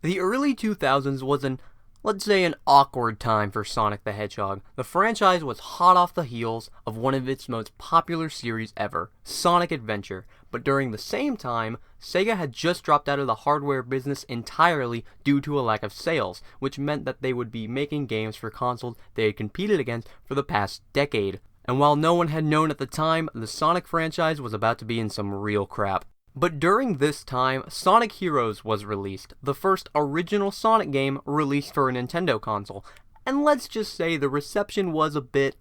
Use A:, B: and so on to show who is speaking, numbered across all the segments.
A: The early 2000s was let's say, an awkward time for Sonic the Hedgehog. The franchise was hot off the heels of one of its most popular series ever, Sonic Adventure. But during the same time, Sega had just dropped out of the hardware business entirely due to a lack of sales, which meant that they would be making games for consoles they had competed against for the past decade. And while no one had known at the time, the Sonic franchise was about to be in some real crap. But during this time, Sonic Heroes was released, the first original Sonic game released for a Nintendo console. And let's just say the reception was a bit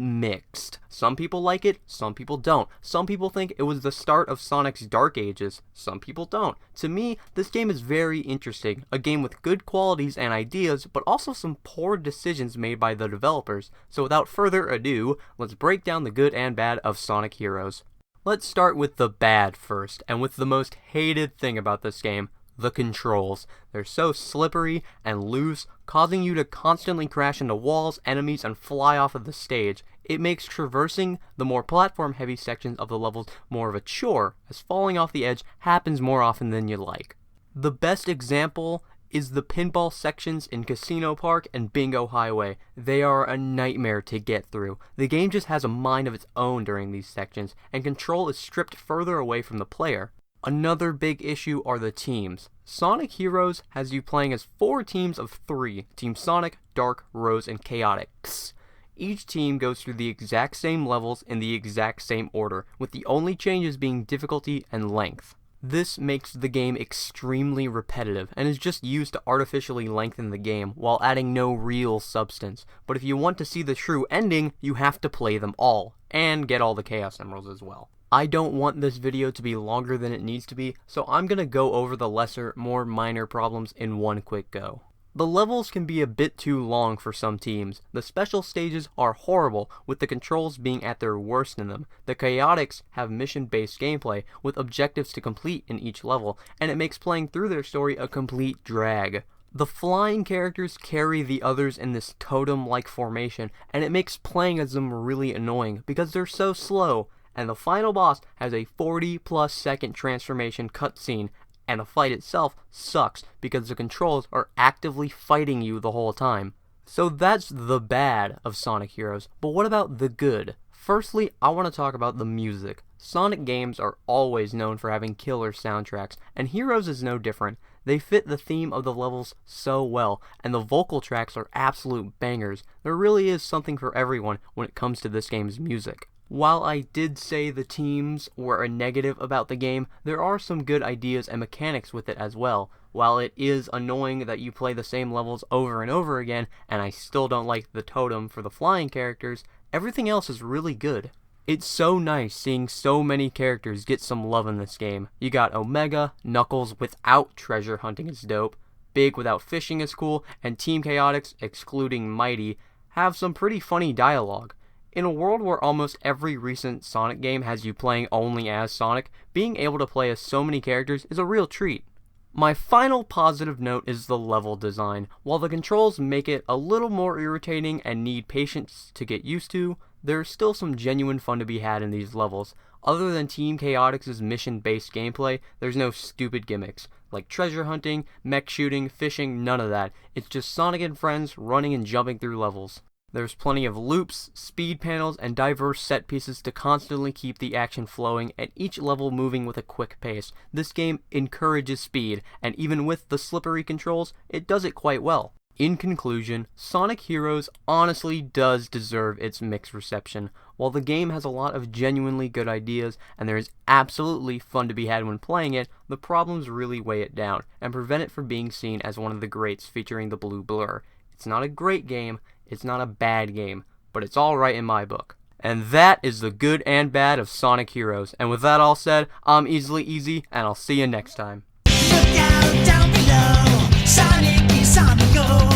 A: mixed. Some people like it, some people don't. Some people think it was the start of Sonic's dark ages, some people don't. To me, this game is very interesting, a game with good qualities and ideas, but also some poor decisions made by the developers. So without further ado, let's break down the good and bad of Sonic Heroes. Let's start with the bad first, and with the most hated thing about this game, the controls. They're so slippery and loose, causing you to constantly crash into walls, enemies, and fly off of the stage. It makes traversing the more platform-heavy sections of the levels more of a chore, as falling off the edge happens more often than you like. The best example is the pinball sections in Casino Park and Bingo Highway. They are a nightmare to get through. The game just has a mind of its own during these sections, and control is stripped further away from the player. Another big issue are the teams. Sonic Heroes has you playing as 4 teams of 3, Team Sonic, Dark, Rose, and Chaotix. Each team goes through the exact same levels in the exact same order, with the only changes being difficulty and length. This makes the game extremely repetitive, and is just used to artificially lengthen the game, while adding no real substance. But if you want to see the true ending, you have to play them all, and get all the Chaos Emeralds as well. I don't want this video to be longer than it needs to be, so I'm gonna go over the lesser, more minor problems in one quick go. The levels can be a bit too long for some teams. The special stages are horrible, with the controls being at their worst in them. The Chaotix have mission-based gameplay, with objectives to complete in each level, and it makes playing through their story a complete drag. The flying characters carry the others in this totem-like formation, and it makes playing as them really annoying, because they're so slow. And the final boss has a 40+ second transformation cutscene, and the fight itself sucks because the controls are actively fighting you the whole time. So that's the bad of Sonic Heroes, but what about the good? Firstly, I want to talk about the music. Sonic games are always known for having killer soundtracks, and Heroes is no different. They fit the theme of the levels so well, and the vocal tracks are absolute bangers. There really is something for everyone when it comes to this game's music. While I did say the teams were a negative about the game, there are some good ideas and mechanics with it as well. While it is annoying that you play the same levels over and over again, and I still don't like the totem for the flying characters, everything else is really good. It's so nice seeing so many characters get some love in this game. You got Omega, Knuckles without treasure hunting is dope, Big without fishing is cool, and Team Chaotix, excluding Mighty, have some pretty funny dialogue. In a world where almost every recent Sonic game has you playing only as Sonic, being able to play as so many characters is a real treat. My final positive note is the level design. While the controls make it a little more irritating and need patience to get used to, there's still some genuine fun to be had in these levels. Other than Team Chaotix's mission-based gameplay, there's no stupid gimmicks, like treasure hunting, mech shooting, fishing, none of that. It's just Sonic and friends running and jumping through levels. There's plenty of loops, speed panels, and diverse set pieces to constantly keep the action flowing and each level moving with a quick pace. This game encourages speed, and even with the slippery controls, it does it quite well. In conclusion, Sonic Heroes honestly does deserve its mixed reception. While the game has a lot of genuinely good ideas, and there is absolutely fun to be had when playing it, the problems really weigh it down, and prevent it from being seen as one of the greats featuring the blue blur. It's not a great game, it's not a bad game, but it's alright in my book. And that is the good and bad of Sonic Heroes. And with that all said, I'm Easily Easy, and I'll see you next time.
B: Look out down below, Sonic is on the go.